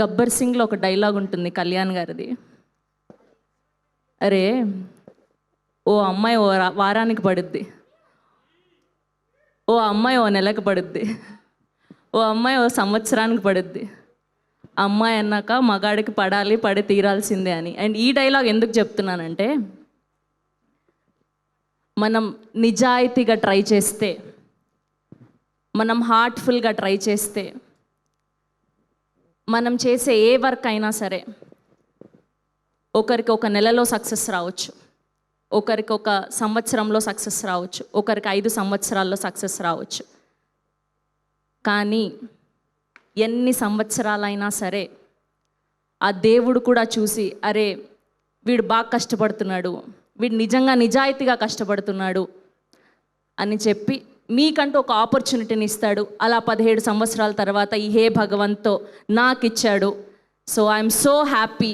గబ్బర్ సింగ్లో ఒక డైలాగ్ ఉంటుంది కళ్యాణ్ గారిది. అరే ఓ అమ్మాయి వారానికి పడుద్ది, ఓ అమ్మాయి ఓ నెలకు పడుద్ది, ఓ అమ్మాయి ఓ సంవత్సరానికి పడుద్ది. అమ్మాయి అన్నాక మగాడికి పడాలి, పడి తీరాల్సిందే అని. అండ్ ఈ డైలాగ్ ఎందుకు చెప్తున్నానంటే, మనం నిజాయితీగా ట్రై చేస్తే, మనం హార్ట్ఫుల్గా ట్రై చేస్తే, మనం చేసే ఏ వర్క్ అయినా సరే ఒకరికి ఒక నెలలో సక్సెస్ రావచ్చు, ఒకరికి ఒక సంవత్సరంలో సక్సెస్ రావచ్చు, ఒకరికి 5 సంవత్సరాల్లో సక్సెస్ రావచ్చు. కానీ ఎన్ని సంవత్సరాలైనా సరే ఆ దేవుడు కూడా చూసి, అరే వీడు బాగా కష్టపడుతున్నాడు, వీడు నిజంగా నిజాయితీగా కష్టపడుతున్నాడు అని చెప్పి మీకంటూ ఒక ఆపర్చునిటీని ఇస్తాడు. అలా 17 సంవత్సరాల తర్వాత ఈ హే భగవంతో నాకు ఇచ్చాడు. So I'm so happy